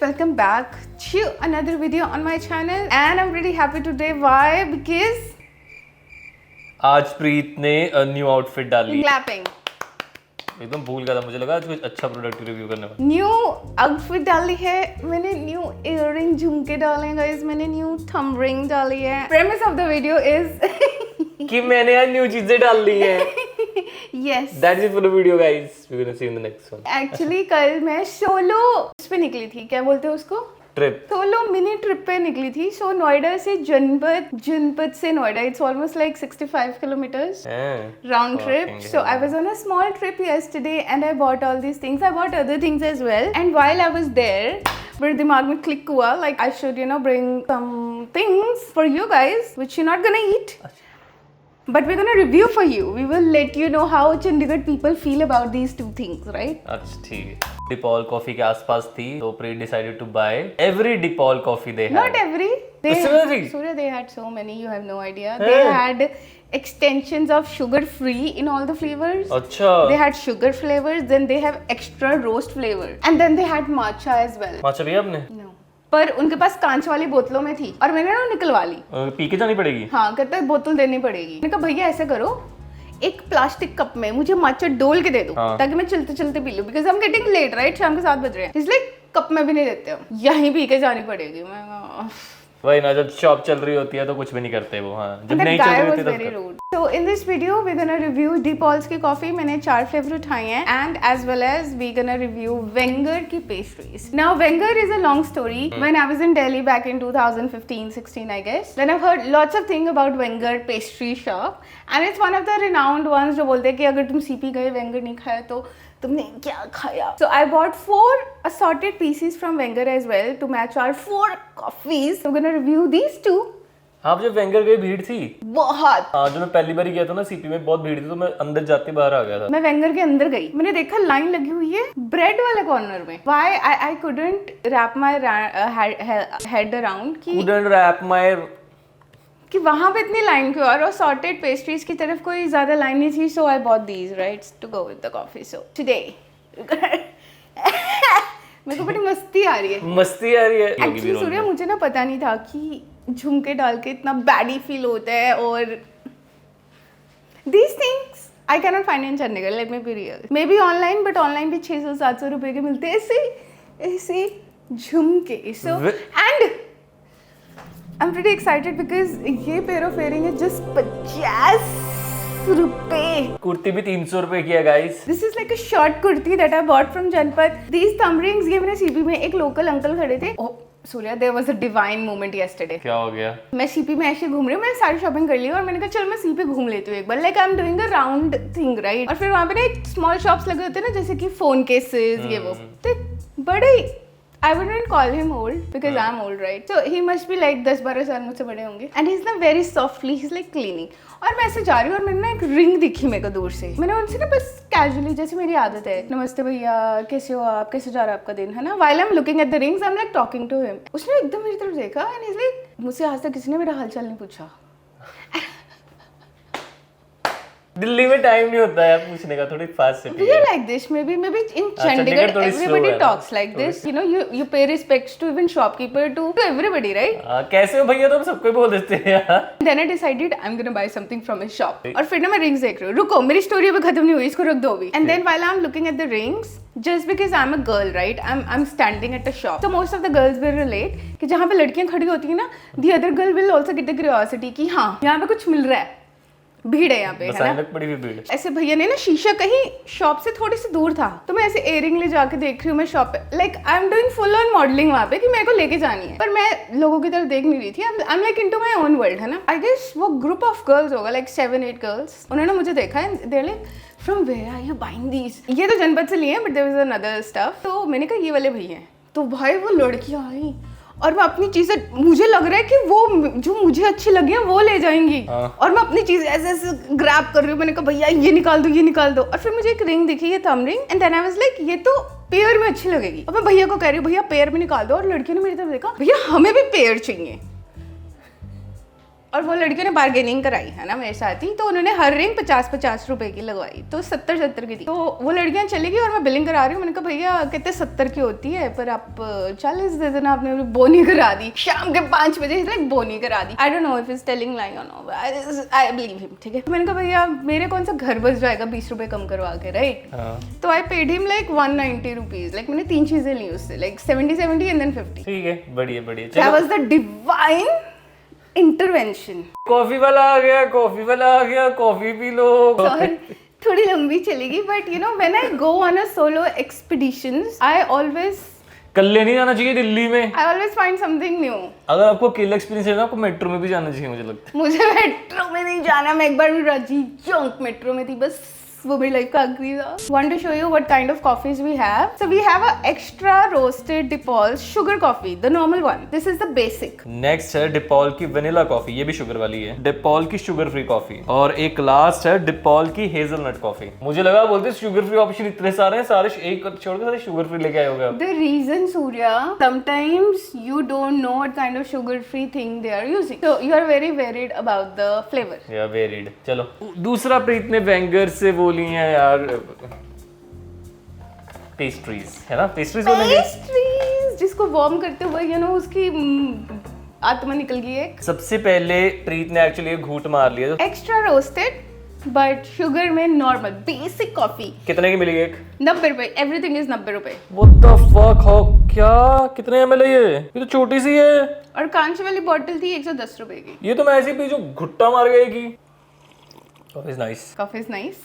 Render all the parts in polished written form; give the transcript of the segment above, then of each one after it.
welcome back to another video on my channel and I'm really happy today. Why? Because आज प्रीत ने new outfit डाली। clapping. एकदम भूल गया था, मुझे लगा आज कुछ अच्छा प्रोडक्ट रिव्यू करने वाला। न्यू आउटफिट डाली है मैंने, न्यू इयररिंग झुमके डाले हैं गाइस, मैंने न्यू थंब रिंग डाली है। Premise of the video is कि मैंने आज न्यू चीजें डाल ली हैं। Yes. That's it for the video, guys. We're gonna see you in the next one. Actually कल मैं सोलो इस पे निकली थी, क्या बोलते हैं उसको? ट्रिप। सोलो मिनी ट्रिप पे निकली थी। सो नोएडा से जनपद से Noida, it's almost like 65 kilometers round trip. So I was on a small trip yesterday and I bought all these things. I bought other things as well. And while I was there, मेरे दिमाग में click हुआ like I should bring some things for you guys which you're not gonna eat. But we're gonna review for you. We will let you know how Chandigarh people feel about these two things, right? अच्छा ठीक है। De Paul coffee के आसपास थी, तो प्रीत decided to buy every De Paul coffee they had. Not every. They Surya, they had so many. You have no idea. They had extensions of sugar free in all the flavors. अच्छा। They had sugar flavors. Then they have extra roast flavor. And then they had matcha as well. matcha पिया आपने? No. पर उनके पास कांच वाली बोतलों में थी और मैंने ना निकलवा ली। पी के जानी पड़ेगी? हाँ, कहता है बोतल देनी पड़ेगी। मैंने कहा भैया ऐसे करो, एक प्लास्टिक कप में मुझे माचा डोल के दे दो ताकि मैं चलते चलते पी लूं, because I am getting late right, शाम के 7 बज रहे हैं, इसलिए कप में भी नहीं देते हम, यहीं पी के जानी पड़ेगी। मैं वही ना, जब शॉप चल रही होती है तो कुछ भी नहीं करते वो। हाँ, जब नहीं चल रही होती तो So in this video we're gonna review DePaul's की कॉफी, मैंने 4 फ्लेवर उठाए हैं, and as well as we're gonna review Wenger की pastries. Now Wenger is a long story. When I was in Delhi back in 2015-16 I guess, then I've heard lots of things about Wenger pastry shop, and it's one of the renowned ones जो बोलते हैं कि अगर तुम CP गए Wenger नहीं खाया तो तुमने क्या खाया. So I bought 4 assorted pieces from Wenger as well to match our 4 coffees. So we're gonna review these 2. आप जब वेंगर गए भीड़ थी बहुत। हाँ, जो मैं पहली बार गया था ना सीपी में, बहुत भीड़ थी, तो मैं अंदर जाते बाहर आ गया था। मैं वेंगर के अंदर गई, मैंने देखा लाइन लगी हुई है ब्रेड वाले कॉर्नर में। Why I couldn't wrap my head around कि वहाँ पे इतनी लाइन क्यों, और सॉर्टेड पेस्ट्रीज की तरफ कोई ज्यादा लाइन नहीं थी। So I bought these rights to go with the coffee. So today मेरे को बड़ी मस्ती आ रही है। एक्चुअली सूर्या, मुझे ना पता नहीं था कि झुमके डाल के इतना बैडी फील होता है, और these things I cannot find in Chandigarh, let me be real. Maybe online, but online भी 600-700 रुपए के मिलते हैं ऐसे झुमके। So and I'm pretty excited because ये pair of earring है just 50 रुपए। कुर्ती भी 300 रुपए की है guys. This is like a short kurti that I bought from जनपद. These thumb rings ये मैंने सीपी में, एक लोकल अंकल खड़े थे। Oh, Surya, there was a divine moment yesterday. क्या हो गया? मैं सीपी में ऐसे घूम रही हूँ, मैंने सारी शॉपिंग कर ली और मैंने कहा चल मैं सीपी घूम लेती हूँ एक बार, like I'm doing a round thing, right? और फिर वहाँ पे ना एक स्मॉल शॉप्स लगे होते हैं ना, जैसे कि फोन केसेस ये वो, तो बड़े I wouldn't call him old because I'm old, right? So he must be like 10-12 साल मुझसे बड़े होंगे, and he's ना very softly, he's like cleaning. और मैं ऐसे जा रही हूँ और मैंने ना एक रिंग दिखी मेरे को दूर से, मैंने उनसे ना बस कैजुअली, जैसे मेरी आदत है, नमस्ते भैया, कैसे हो आप, कैसे जा रहा है आपका दिन, है ना, while I'm looking at the rings I'm like talking to him. उसने एकदम मेरी तरफ देखा and he's like, मुझसे आज तक किसी ने मेरा हालचाल नहीं पूछा। दिल्ली में टाइम नहीं होता है पूछने का, थोड़ी फास्ट सिटी है। We are like this, maybe in Chandigarh everybody talks like this, you know, you pay respects to even shopkeeper to everybody, right? कैसे हो भैया, तो हम सबको बोल देते हैं यार। Then I decided I'm gonna buy something from his shop. और फिर ना मैं rings देख रही हूँ, रुको मेरी स्टोरी अभी खत्म नहीं हुई, इसको रख दो अभी। And then while I'm looking at the rings, just because I'm a girl, right? I'm standing at a shop. So most of the girls will relate कि जहाँ पे लड़कियाँ खड़ी होती है ना, the other girl will also get the curiosity कि हाँ यहाँ पे कुछ मिल रहा है, भीड़ है यहाँ पे, है ना? बड़ी भीड़। ऐसे भैया ने ना शीशा कहीं शॉप से थोड़ी सी दूर था, तो मैं ऐसे इयरिंग ले जाके देख रही हूँ मैं शॉप पे, like I am doing full on modelling वहाँ पे कि मेरे को लेके जानी है, पर मैं लोगों की तरफ देख नहीं रही थी। I am like into my own world, है ना। आई गेस वो ग्रुप ऑफ गर्ल्स होगा, लाइक 7-8 गर्ल्स, उन्होंने मुझे देखा है, they are like from where are you buying these. ये तो जनपद से लिए हैं, but there was another stuff. तो मैंने कहा ये वाले भैया हैं, तो भाई वो लड़कियाँ आई और मैं अपनी चीजें, मुझे लग रहा है कि वो जो मुझे अच्छी लगी है वो ले जाएंगी, और मैं अपनी चीज ऐसे ऐसे ग्रैब कर रही हूँ। मैंने कहा भैया ये निकाल दो, और फिर मुझे एक रिंग दिखी, ये thumb ring, and then I was like ये तो पेयर में अच्छी लगेगी। और मैं भैया को कह रही हूँ भैया पेयर में निकाल दो, और लड़की ने मेरी तरफ देखा, भैया हमें भी पेयर चाहिए। और वो लड़कियों ने बार्गेनिंग कराई है ना मेरे साथ ही, तो उन्होंने हर रिंग 50-50 रुपए की लगवाई, तो 70-70 की थी। तो वो लड़कियां चली गई और मैं बिलिंग करा रही हूँ। मैंने कहा भैया कहते 70 की होती है, पर आप 40 दे देना। आपने बोनी करा दी शाम के 5 बजे, लाइक बोनी करा दी। I don't know if is telling lying और नो, आई बिलीव हिम, ठीक है। मैंने कहा भैया मेरे कौन सा घर बस जाएगा 20 रुपए कम करवा के, राइट। तो I paid him like 190 rupees. Like मैंने 3 चीजें ली उससे, लाइक 70 एंड देन 50। ठीक है, बढ़िया बढ़िया। That was the divine intervention. Coffee वाला आ गया, कॉफी वाला आ गया, कॉफी पी लो। थोड़ी लंबी चलेगी, but you know when I go on a solo expeditions I always कल्ले नहीं जाना चाहिए दिल्ली में। I always find something new. अगर आपको अकेला एक्सपीरियंस है ना, आपको मेट्रो में भी जाना चाहिए, मुझे लगता है। मुझे मेट्रो में नहीं जाना। मैं एक बार भी राजीव चौक मेट्रो में थी, बस वो मेरी लाइफ का आखिरी था। Want to show you what kind of coffees we have. So we have a extra roasted DePaul sugar coffee, the normal one. This is the basic. Next है डिपॉल की वनीला कॉफी, ये भी sugar वाली है। De Paul की sugar free coffee, और एक last है डिपॉल की हेजलनट कॉफी। मुझे लगा बोलते शुगर फ्री ऑप्शन इतने सारे हैं, सारे एक छोड़ के सारे शुगर फ्री लेके आए होगे आप। The reason, Surya, sometimes you don't know what kind of sugar free thing they are using. So you are very worried about the flavor. या वेरिड। चलो दूसरा प्रीत ने वेंगर से बोली है यार, पेस्ट्रीज है ना, पेस्ट्रीज बोलेंगे। Pastries, जिसको वार्म करते हुए यू नो उसकी आत्मा निकल गई है। सबसे पहले प्रीत ने एक्चुअली घूंट मार लिया। एक्स्ट्रा रोस्टेड बट शुगर में नॉर्मल बेसिक कॉफी। कितने की मिली एक? 90 रुपए। एवरीथिंग इज 90 रुपए। What the fuck, how क्या कितने ml है ये तो छोटी सी है। और कांच वाली बॉटल थी 110 रुपए की। ये तो मैं ऐसी पी जो घुट्टा मार गई की। Coffee is nice. Coffee is nice.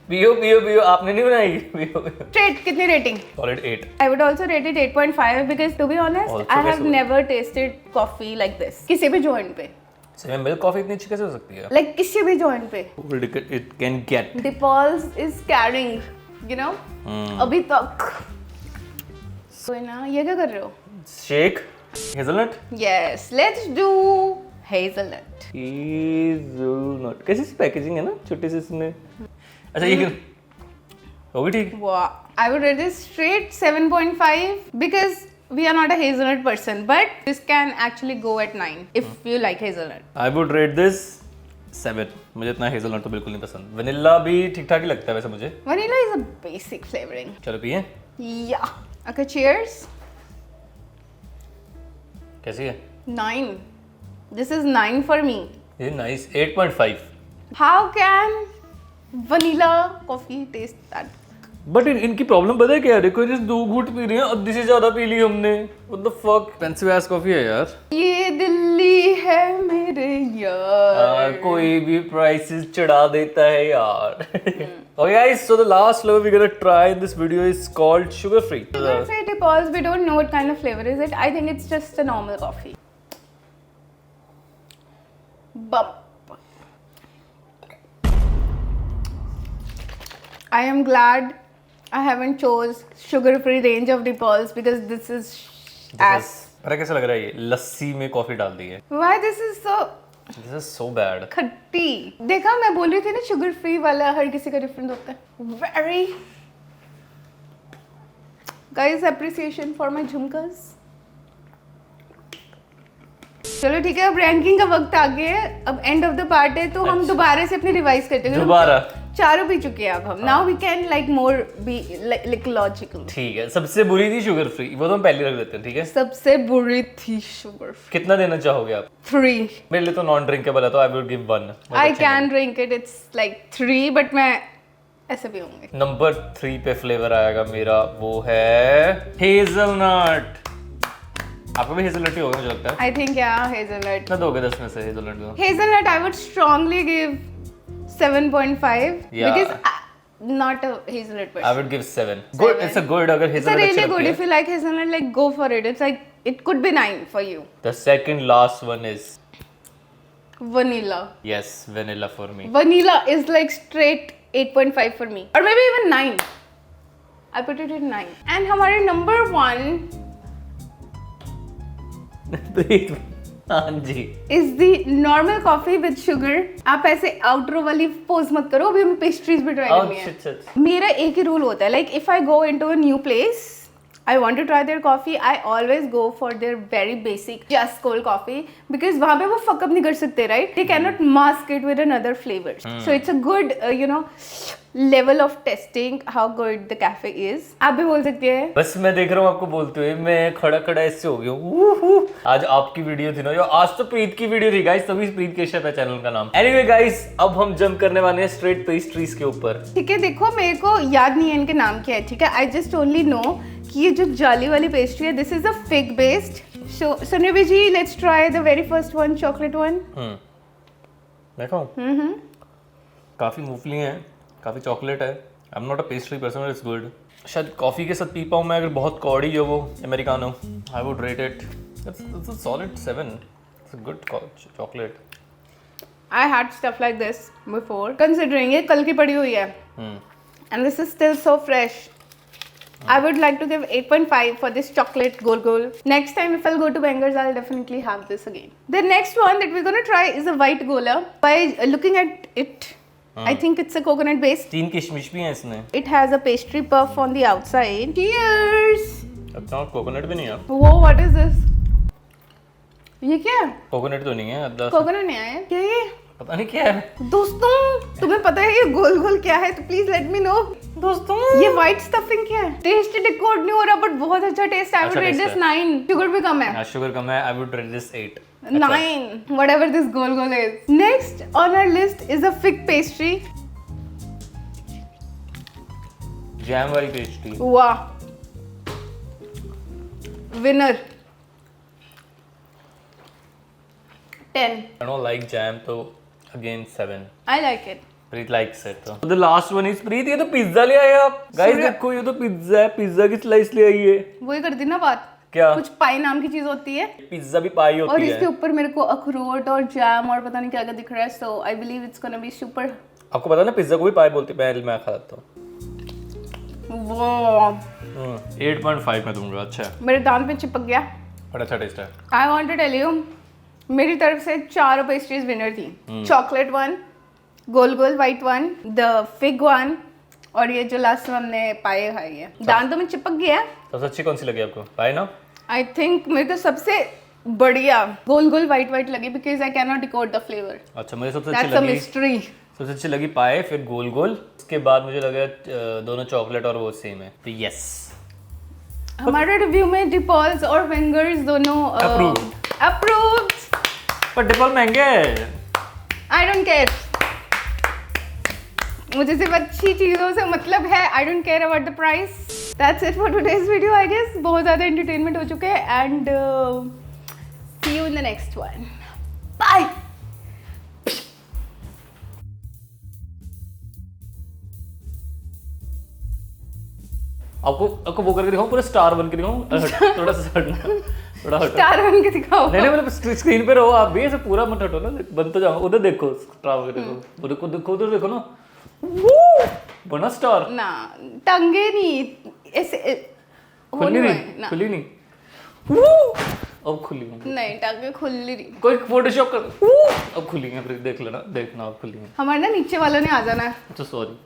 पियो पियो पियो, आपने नहीं बनाई? पियो पियो। रेट कितनी rating? Solid 8। I would also rate it 8.5 because to be honest, Also I have कैसे never tasted coffee like this. किसी भी जॉइंट पे, सही मिल्क कॉफी इतनी अच्छी कैसे हो सकती है? like किसी भी जॉइंट पे। It can get। DePaul's is carrying, you know, अभी तक। So ना ये क्या कर रहे हो? Shake hazelnut. Yes, let's do hazelnut. Hazelnut कैसी सी पैकेजिंग है ना, छोटी सी इसमें। अच्छा ये होगी ठीक। Wow, I would rate this straight 7.5 because we are not a hazelnut person, but this can actually go at 9 if you like hazelnut. I would rate this 7। मुझे इतना हेजलनट तो बिल्कुल नहीं पसंद। वनीला भी ठीक ठाक ही लगता है वैसे मुझे। Vanilla is a basic flavoring. चलो पिए। Yeah. Okay, cheers. कैसी है? 9. This is 9 for me. ये nice 8.5। How can vanilla coffee taste that? But इनकी प्रॉब्लम पता है क्या है? देखो ये 2 घूंट पी रही हैं, आधी से ज्यादा पी ली हमने। What the fuck? Expensive S coffee है यार। ये दिल्ली है मेरे यार। कोई भी प्राइसेस चढ़ा देता है यार। Okay guys, so the last flavor we're gonna try in this video is called sugar free. Let's say DePaul's, we don't know what kind of flavor is it. I think it's just a normal coffee. Bump. I am glad I haven't chose sugar-free range of DePaul's because this is as. पता कैसा लग रहा है ये? लस्सी में coffee डाल दी है। Why this is so This is so bad. खट्टी? देखा मैं बोल रही थी ना सुगर फ्री वाला हर किसी का डिफरेंट होता है। Very guys appreciation for my झुमकास। चलो ठीक है, अब रैंकिंग का वक्त आ गया है। अब एंड ऑफ द पार्ट है तो हम दोबारा से अपनी रिवाइज करते हैं। दोबारा चारों पी चुके हैं अब हम। Now we can like more be like logical. ठीक है। सबसे बुरी थी शुगर फ्री, वो तो हम पहले रख देते हैं। ठीक है। सबसे बुरी थी शुगर फ्री। कितना देना चाहोगे आप? 3। मेरे लिए तो नॉन ड्रिंकेबल है तो I would give 1। I can drink it, it's like 3 but मैं ऐसे भी होंगे। नंबर 3 पे फ्लेवर आएगा मेरा, वो है हेजलनट। आपको भी हेजलनट ही होगा मुझे लगता है। आई थिंक या हेजलनट। कितना दोगे 10 में से हेजलनट को? Hazelnut, I would strongly give 7.5 Yeah. because I'm not a hazelnut person. I would give 7. Good, it's a good अगर It's a हेजलनट really अच्छी good. लगती If है। you like hazelnut, like go for it. It's like it could be 9 for you. The second last one is Vanilla. yes, vanilla for me. Vanilla is like straight 8.5 for me, or maybe even 9. I put it at 9. And हमारे number 1 हाँ जी। is the normal coffee with sugar. आप ऐसे outro वाली pose मत करो, अभी हमें pastries भी try करनी है। अच्छा। मेरा एक ही रूल होता है, like if I go into a new place, I want to try their coffee. I always go for their very basic just cold coffee because वहाँ पे वो fuck up नहीं कर सकते, right? They cannot mask it with another flavors. So it's a good, level of testing how good the cafe is. आप भी बोल सकते हैं. बस मैं देख रहा हूँ आपको बोलते हुए, मैं खड़ा खड़ा इससे हो गया हूँ। आज आपकी वीडियो थी ना, यो आज तो प्रीत की वीडियो थी गाइस, तभी प्रीत केशव है चैनल का नाम। एनीवे गाइस, अब हम जंप करने वाले हैं स्ट्रेट पेस्ट्रीज के ऊपर। ठीक है, देखो मेरे को याद नहीं है इनके नाम क्या है, ठीक है? आई जस्ट ओनली नो कि ये जो जाली वाली पेस्ट्री है, this is a fig based. So Nivi ji, let's try the very first one, chocolate one. देखो काफी मूवफुली है, काफी चॉकलेट है। I am not a pastry person, it's good. शायद कॉफी के साथ पी पाऊँ मैं, अगर बहुत कौड़ी हो वो americano. I would rate it it's a solid 7। It's a good chocolate. I had stuff like this before, considering ये कल की पड़ी हुई है, and this is still so fresh. I would like to give 8.5 for this chocolate Golgol. Next time if I'll go to Bangers, I'll definitely have this again. The next one that we're gonna try is a white gola. By looking at it, I think it's a coconut based. 3 किशमिश भी हैं इसमें। It has a pastry puff on the outside. Cheers! अच्छा, coconut भी नहीं है। Whoa, what is this? ये क्या है? कोकोनट तो नहीं है, अद्दा कोकोनट नहीं आया क्या ये? पता नहीं क्या है। दोस्तों, तुम्हें पता है ये गोल गोल क्या है? तो प्लीज लेट मी नो। दोस्तों, ये व्हाइट स्टफिंग क्या है? टेस्ट डिकोड नहीं हो रहा, बट बहुत अच्छा taste. I would rate this 9। Sugar भी कम है। हाँ, शुगर कम है। I would rate this 8। 9, whatever this गोल गोल is. Next on our list is a fig pastry. Jam वाली पेस्ट्री। वाह, winner 10। I don't like jam, तो again 7. I like it. Preet likes it. तो the last one is प्रीत, ये तो pizza ले आए आप। गाइस देखो, ये तो पिज्जा है, पिज्जा की स्लाइस ले आई है। वही कर दी ना बात। क्या? कुछ पाई नाम की चीज होती है, पिज्जा भी पाई और होती इसके है। ऊपर मेरे को अखरोट और जैम और पता नहीं क्या क्या दिख रहा है। So I believe it's gonna be super. आपको पता है ना, पिज्जा को भी पाई बोलते हैं। मैं खा लेता हूँ। वाह, 8.5 में दूंगा। अच्छा है, मेरे दांत पे चिपक गया। बड़ा अच्छा टेस्ट है। I want to tell you, मेरी तरफ से 4 पेस्ट्रीज विनर थी। चॉकलेट वन, गोल गोल white one, the fig one, और ये जो लास्ट में हमने पाए खाई है। दांतों में चिपक गया। सबसे अच्छी कौन सी लगी आपको? पाई ना? आई थिंक मेरे को सबसे बढ़िया गोल गोल व्हाइट व्हाइट लगी, because I can not decode the flavour. अच्छा, मुझे सबसे दैट्स अच्छी अ लगी, मिस्ट्री। सबसे अच्छी लगी पाए, फिर गोल गोल, उसके बाद मुझे लगा दोनों चॉकलेट और वो सेम है, तो यस। हमारे रिव्यू में डिपॉल्स और फिंगर्स दोनों अप्रूव्ड। पर डिपॉल महंगे हैं। आई डोंट केयर, मुझे सिर्फ अच्छी चीजों से मतलब है। I don't care about the price. That's it for today's video. I guess बहुत ज़्यादा एंटरटेनमेंट हो चुके हैं, and see you in the next one. Bye. आपको वो करके दिखाऊं, पूरा स्टार बन के दिखाऊं? थोड़ा सा हटना, थोड़ा हटो। स्टार बन के दिखाओ। नहीं मतलब स्क्रीन पे रहो आप भी, ऐसे पूरा मत हटो ना, बन तो जाओ। उधर देखो, स्टार बन के देखो, उधर देखो ना, बना स्टार। ना, टंगे नहीं ऐसे खुली होने नहीं, ना। खुली नहीं, अब खुली है। नहीं, टंगे खुली नहीं। कोई फोटोशॉप कर, अब खुली है, फिर देख लेना, देखना अब खुली है। हमारे ना नीचे वालों ने आ जाना है। तो सॉरी।